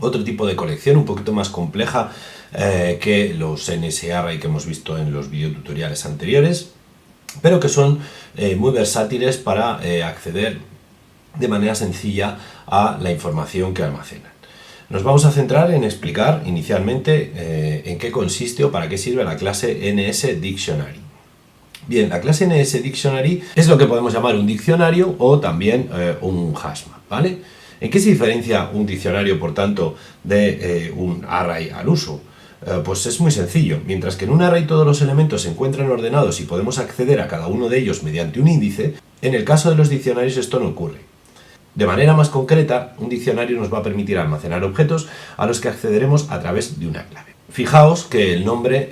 otro tipo de colección un poquito más compleja que los NSArray que hemos visto en los videotutoriales anteriores, pero que son muy versátiles para acceder de manera sencilla a la información que almacenan. Nos vamos a centrar en explicar inicialmente en qué consiste o para qué sirve la clase NSDictionary. Bien, la clase NSDictionary es lo que podemos llamar un diccionario o también un hashmap, ¿vale? ¿En qué se diferencia un diccionario, por tanto, de un array al uso? Pues es muy sencillo. Mientras que en un array todos los elementos se encuentran ordenados y podemos acceder a cada uno de ellos mediante un índice, en el caso de los diccionarios esto no ocurre. De manera más concreta, un diccionario nos va a permitir almacenar objetos a los que accederemos a través de una clave. Fijaos que el nombre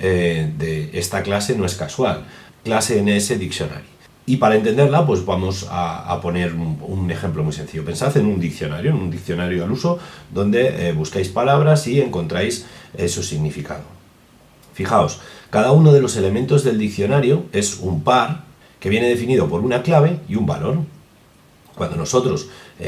de esta clase no es casual, clase NSDictionary. Y para entenderla, pues vamos a poner un ejemplo muy sencillo. Pensad en un diccionario al uso, donde buscáis palabras y encontráis su significado. Fijaos, cada uno de los elementos del diccionario es un par que viene definido por una clave y un valor. Cuando nosotros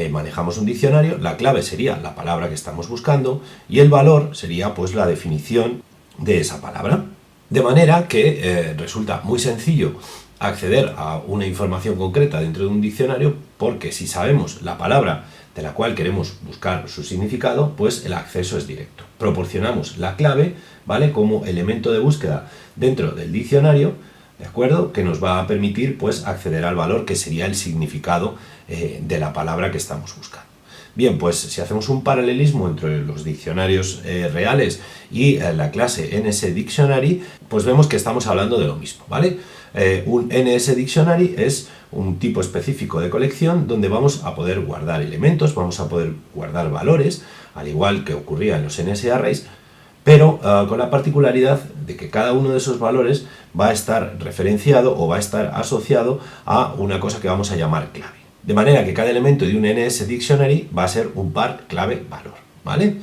manejamos un diccionario, la clave sería la palabra que estamos buscando y el valor sería pues la definición de esa palabra. De manera que resulta muy sencillo acceder a una información concreta dentro de un diccionario, porque si sabemos la palabra de la cual queremos buscar su significado, pues el acceso es directo. Proporcionamos la clave, ¿vale?, como elemento de búsqueda dentro del diccionario, ¿de acuerdo?, que nos va a permitir pues acceder al valor que sería el significado de la palabra que estamos buscando. Bien, pues si hacemos un paralelismo entre los diccionarios reales y la clase NSDictionary, pues vemos que estamos hablando de lo mismo, ¿vale? Un NSDictionary es un tipo específico de colección donde vamos a poder guardar elementos, vamos a poder guardar valores, al igual que ocurría en los NSArrays, pero con la particularidad de que cada uno de esos valores va a estar referenciado o va a estar asociado a una cosa que vamos a llamar clave. De manera que cada elemento de un NSDictionary va a ser un par clave-valor, ¿vale?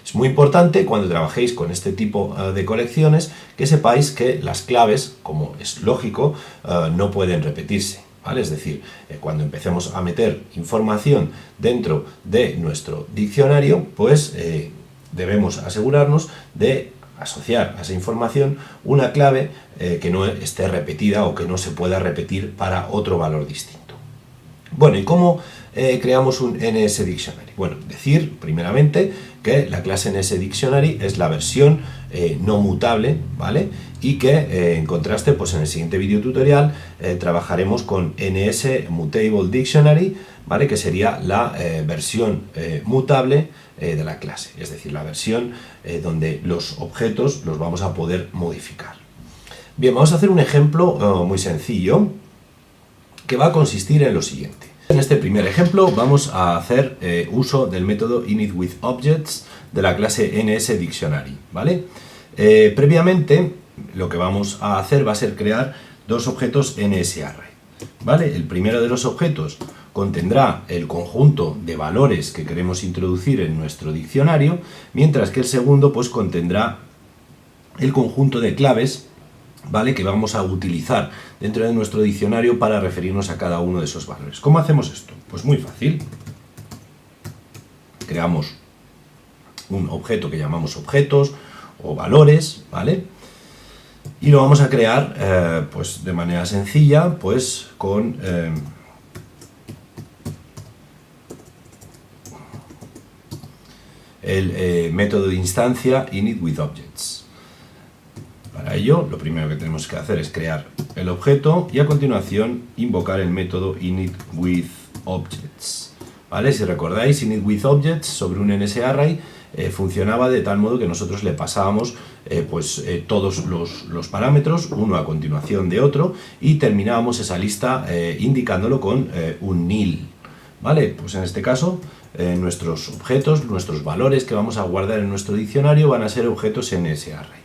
Es muy importante cuando trabajéis con este tipo de colecciones que sepáis que las claves, como es lógico, no pueden repetirse, ¿vale? Es decir, cuando empecemos a meter información dentro de nuestro diccionario, pues debemos asegurarnos de asociar a esa información una clave que no esté repetida o que no se pueda repetir para otro valor distinto. Bueno, ¿y cómo creamos un NSDictionary? Bueno, decir primeramente que la clase NSDictionary es la versión no mutable, ¿vale? Y que en contraste, pues en el siguiente video tutorial trabajaremos con NSMutable Dictionary, ¿vale?, que sería la versión mutable de la clase, es decir, la versión donde los objetos los vamos a poder modificar. Bien, vamos a hacer un ejemplo muy sencillo que va a consistir en lo siguiente. En este primer ejemplo vamos a hacer uso del método initWithObjects de la clase NSDictionary, ¿vale? Previamente lo que vamos a hacer va a ser crear dos objetos NSArray, ¿vale? El primero de los objetos contendrá el conjunto de valores que queremos introducir en nuestro diccionario, mientras que el segundo pues contendrá el conjunto de claves, ¿vale?, que vamos a utilizar dentro de nuestro diccionario para referirnos a cada uno de esos valores. ¿Cómo hacemos esto? Pues muy fácil. Creamos un objeto que llamamos objetos o valores, ¿vale? Y lo vamos a crear pues de manera sencilla, pues con el método de instancia initWithObjects. Para ello, lo primero que tenemos que hacer es crear el objeto y a continuación invocar el método initWithObjects, ¿vale? Si recordáis, initWithObjects sobre un NSArray funcionaba de tal modo que nosotros le pasábamos todos los parámetros, uno a continuación de otro, y terminábamos esa lista indicándolo con un nil, ¿vale? Pues en este caso, nuestros objetos, nuestros valores que vamos a guardar en nuestro diccionario van a ser objetos NSArray.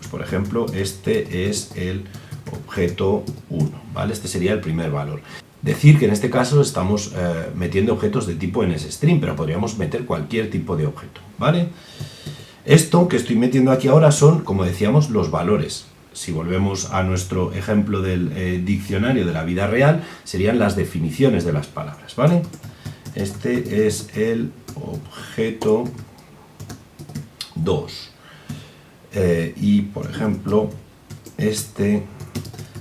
Por ejemplo, este es el objeto 1, ¿vale? Este sería el primer valor. Decir que en este caso estamos metiendo objetos de tipo NSString, pero podríamos meter cualquier tipo de objeto, ¿vale? Esto que estoy metiendo aquí ahora son, como decíamos, los valores. Si volvemos a nuestro ejemplo del diccionario de la vida real, serían las definiciones de las palabras, ¿vale? Este es el objeto 2. Y por ejemplo, este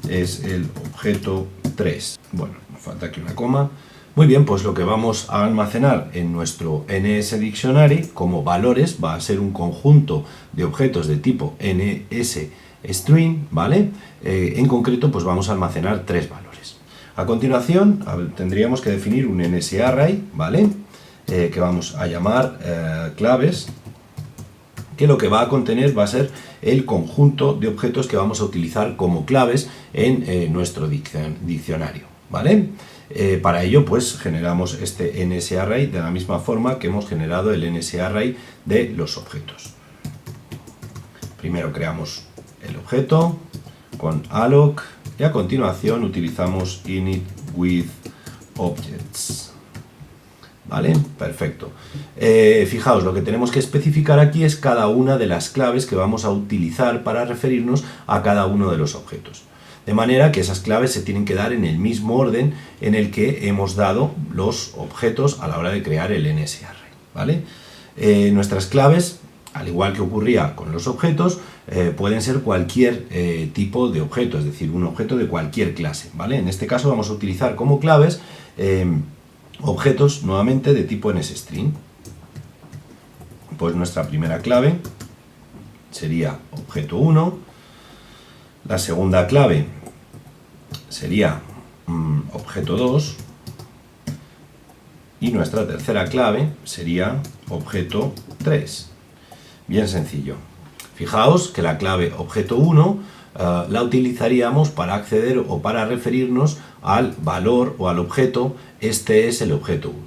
es el objeto 3. Bueno, nos falta aquí una coma. Muy bien, pues lo que vamos a almacenar en nuestro NS Dictionary como valores va a ser un conjunto de objetos de tipo NS String, ¿vale? En concreto, pues vamos a almacenar 3 valores. A continuación, tendríamos que definir un NSArray, ¿vale? Que vamos a llamar claves, que lo que va a contener va a ser el conjunto de objetos que vamos a utilizar como claves en nuestro diccionario, ¿vale? Para ello, pues generamos este NSArray de la misma forma que hemos generado el NSArray de los objetos. Primero creamos el objeto con alloc y a continuación utilizamos init with objects. ¿Vale? Perfecto. Fijaos, lo que tenemos que especificar aquí es cada una de las claves que vamos a utilizar para referirnos a cada uno de los objetos. De manera que esas claves se tienen que dar en el mismo orden en el que hemos dado los objetos a la hora de crear el NSArray, ¿vale? Nuestras claves, al igual que ocurría con los objetos, pueden ser cualquier tipo de objeto, es decir, un objeto de cualquier clase, ¿vale? En este caso vamos a utilizar como claves objetos nuevamente de tipo NSString. Pues nuestra primera clave sería objeto 1, la segunda clave sería objeto 2 y nuestra tercera clave sería objeto 3. Bien sencillo. Fijaos que la clave objeto 1 la utilizaríamos para acceder o para referirnos al valor o al objeto, este es el objeto 1.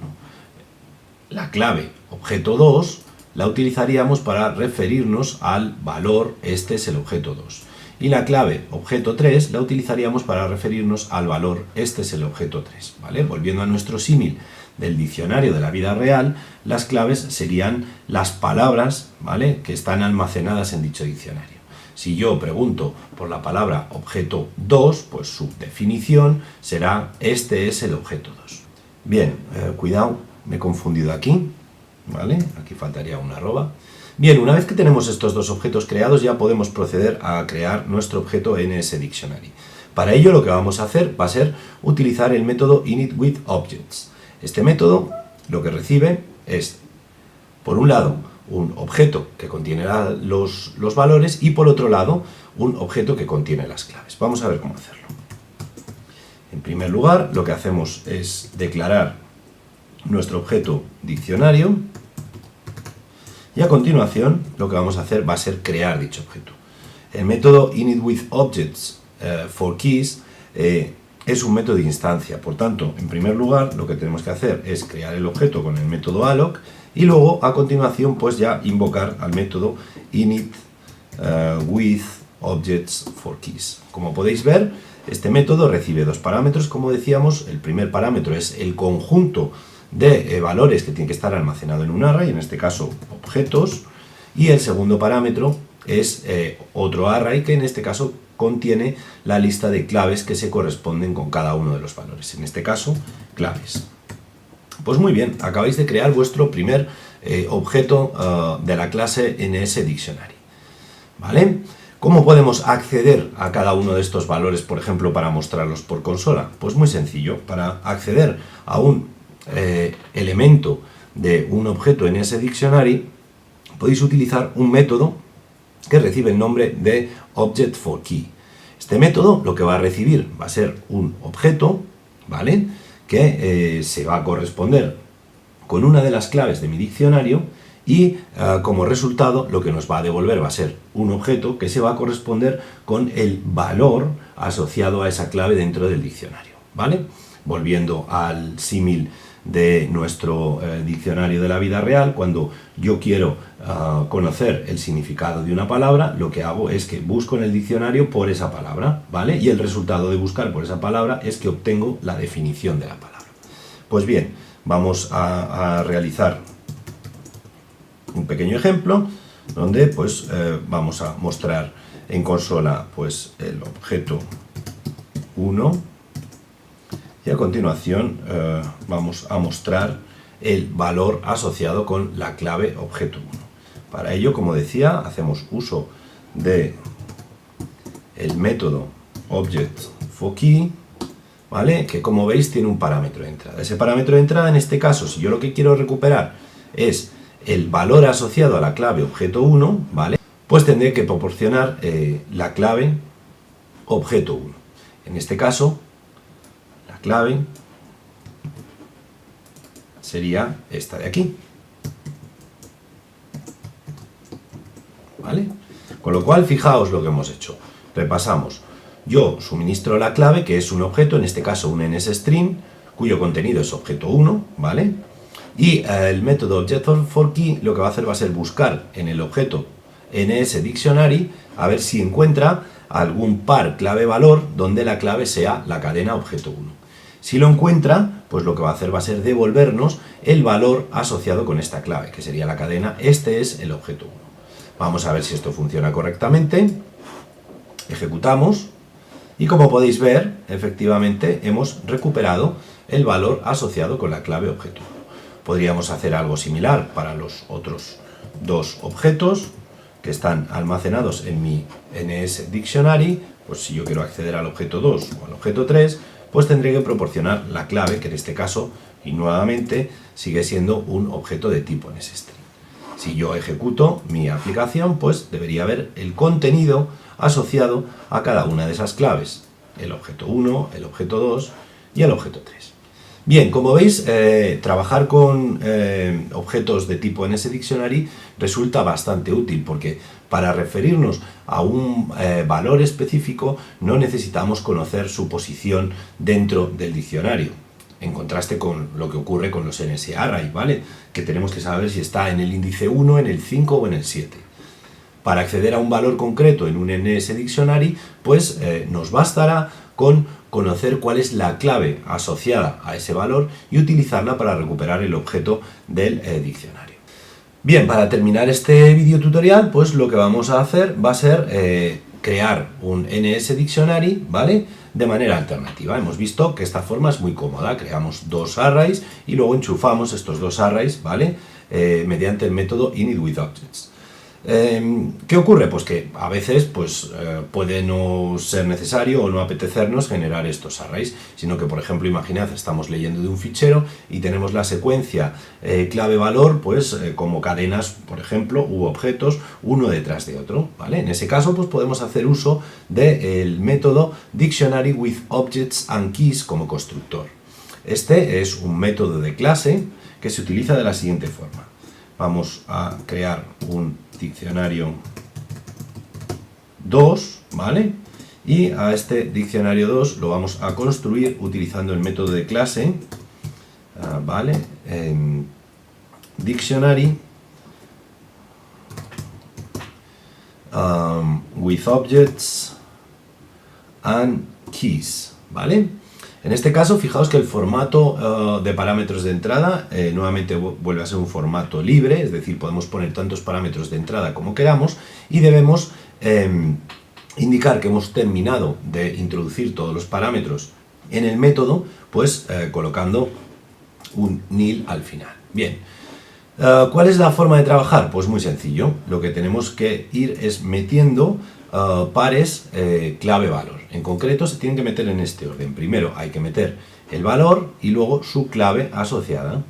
La clave objeto 2 la utilizaríamos para referirnos al valor, este es el objeto 2. Y la clave objeto 3 la utilizaríamos para referirnos al valor, este es el objeto 3. ¿Vale? Volviendo a nuestro símil del diccionario de la vida real, las claves serían las palabras, ¿vale?, que están almacenadas en dicho diccionario. Si yo pregunto por la palabra objeto 2, pues su definición será este es el objeto 2. Bien, cuidado, me he confundido aquí, ¿vale? Aquí faltaría una arroba. Bien, una vez que tenemos estos dos objetos creados, ya podemos proceder a crear nuestro objeto NSDictionary. Para ello lo que vamos a hacer va a ser utilizar el método initWithObjects. Este método lo que recibe es, por un lado, un objeto que contiene los valores y por otro lado, un objeto que contiene las claves. Vamos a ver cómo hacerlo. En primer lugar, lo que hacemos es declarar nuestro objeto diccionario y a continuación lo que vamos a hacer va a ser crear dicho objeto. El método initWithObjects for keys es un método de instancia, por tanto, en primer lugar lo que tenemos que hacer es crear el objeto con el método alloc y luego a continuación pues ya invocar al método initWithObjects for keys. Como podéis ver, este método recibe dos parámetros, como decíamos. El primer parámetro es el conjunto de valores que tiene que estar almacenado en un array, en este caso objetos, y el segundo parámetro es otro array que en este caso contiene la lista de claves que se corresponden con cada uno de los valores, en este caso claves. Pues muy bien, acabáis de crear vuestro primer objeto de la clase NSDictionary, ¿vale? ¿Cómo podemos acceder a cada uno de estos valores, por ejemplo, para mostrarlos por consola? Pues muy sencillo. Para acceder a un elemento de un objeto en ese dictionary, podéis utilizar un método que recibe el nombre de ObjectForKey. Este método lo que va a recibir va a ser un objeto, ¿vale?, que se va a corresponder con una de las claves de mi diccionario y como resultado lo que nos va a devolver va a ser un objeto que se va a corresponder con el valor asociado a esa clave dentro del diccionario, ¿vale? Volviendo al símil de nuestro diccionario de la vida real, cuando yo quiero conocer el significado de una palabra, lo que hago es que busco en el diccionario por esa palabra, ¿vale? Y el resultado de buscar por esa palabra es que obtengo la definición de la palabra. Pues bien, vamos a realizar un pequeño ejemplo donde pues vamos a mostrar en consola pues el objeto 1 y a continuación vamos a mostrar el valor asociado con la clave objeto 1. Para ello, como decía, hacemos uso de el método object_for_key, ¿vale? Que como veis tiene un parámetro de entrada. Ese parámetro de entrada, en este caso, si yo lo que quiero recuperar es el valor asociado a la clave objeto1, ¿vale? Pues tendré que proporcionar la clave objeto1. En este caso, la clave sería esta de aquí, ¿vale? Con lo cual, fijaos lo que hemos hecho. Repasamos. Yo suministro la clave, que es un objeto, en este caso un NSString, cuyo contenido es objeto1, ¿vale? Y el método object_for_key lo que va a hacer va a ser buscar en el objeto NSDictionary a ver si encuentra algún par clave-valor donde la clave sea la cadena objeto1. Si lo encuentra, pues lo que va a hacer va a ser devolvernos el valor asociado con esta clave, que sería la cadena. Este es el objeto1. Vamos a ver si esto funciona correctamente. Ejecutamos. Y como podéis ver, efectivamente hemos recuperado el valor asociado con la clave objeto. Podríamos hacer algo similar para los otros dos objetos que están almacenados en mi NSDictionary. Pues si yo quiero acceder al objeto 2 o al objeto 3, pues tendré que proporcionar la clave, que en este caso, y nuevamente, sigue siendo un objeto de tipo NSString. Si yo ejecuto mi aplicación, pues debería haber el contenido asociado a cada una de esas claves, el objeto 1, el objeto 2 y el objeto 3. Bien, como veis, trabajar con objetos de tipo NSDictionary resulta bastante útil, porque para referirnos a un valor específico no necesitamos conocer su posición dentro del diccionario, en contraste con lo que ocurre con los NSArray, ¿vale? Que tenemos que saber si está en el índice 1, en el 5 o en el 7. Para acceder a un valor concreto en un NSDictionary, pues nos bastará con conocer cuál es la clave asociada a ese valor y utilizarla para recuperar el objeto del diccionario. Bien, para terminar este vídeo tutorial, pues lo que vamos a hacer va a ser crear un NSDictionary, ¿vale? De manera alternativa. Hemos visto que esta forma es muy cómoda. Creamos dos arrays y luego enchufamos estos dos arrays, ¿vale? Mediante el método initWithObjects. ¿Qué ocurre? Pues que a veces puede no ser necesario o no apetecernos generar estos arrays, sino que, por ejemplo, imaginad, estamos leyendo de un fichero y tenemos la secuencia clave-valor, pues como cadenas, por ejemplo, u objetos, uno detrás de otro, ¿vale? En ese caso, pues podemos hacer uso del método DictionaryWithObjectsAndKeys como constructor. Este es un método de clase que se utiliza de la siguiente forma. Vamos a crear un diccionario 2, ¿vale? Y a este diccionario 2 lo vamos a construir utilizando el método de clase, ¿vale? Dictionary with objects and keys, ¿vale? En este caso, fijaos que el formato de parámetros de entrada nuevamente vuelve a ser un formato libre, es decir, podemos poner tantos parámetros de entrada como queramos y debemos indicar que hemos terminado de introducir todos los parámetros en el método, pues colocando un nil al final. Bien, ¿cuál es la forma de trabajar? Pues muy sencillo, lo que tenemos que ir es metiendo pares clave-valor. En concreto se tienen que meter en este orden. Primero hay que meter el valor y luego su clave asociada.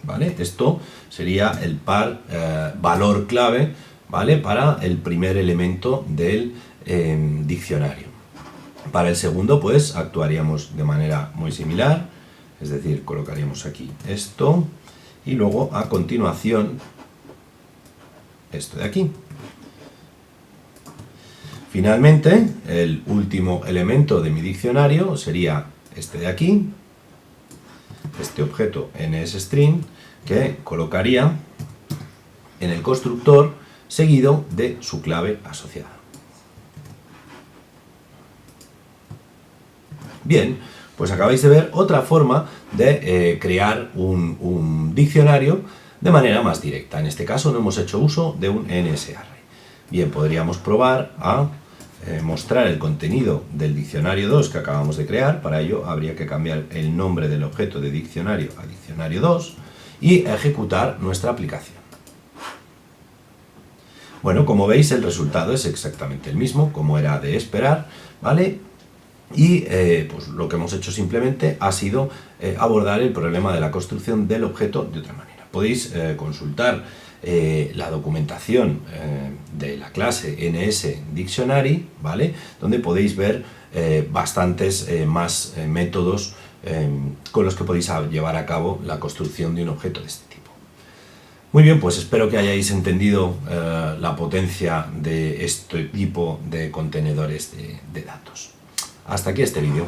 ¿Vale? Esto sería el par valor clave, ¿vale? Para el primer elemento del diccionario. Para el segundo, pues actuaríamos de manera muy similar, es decir, colocaríamos aquí esto y luego a continuación esto de aquí. Finalmente, el último elemento de mi diccionario sería este de aquí, este objeto NSString, que colocaría en el constructor seguido de su clave asociada. Bien, pues acabáis de ver otra forma de crear un diccionario de manera más directa. En este caso no hemos hecho uso de un NSArray. Bien, podríamos probar a mostrar el contenido del diccionario 2 que acabamos de crear. Para ello habría que cambiar el nombre del objeto de diccionario a diccionario 2 y ejecutar nuestra aplicación. Bueno, como veis, el resultado es exactamente el mismo, como era de esperar, ¿vale? Y pues lo que hemos hecho simplemente ha sido abordar el problema de la construcción del objeto de otra manera. Podéis consultar la documentación de la clase NS Dictionary, ¿vale? Donde podéis ver bastantes más métodos con los que podéis llevar a cabo la construcción de un objeto de este tipo. Muy bien, pues espero que hayáis entendido la potencia de este tipo de contenedores de datos. Hasta aquí este vídeo.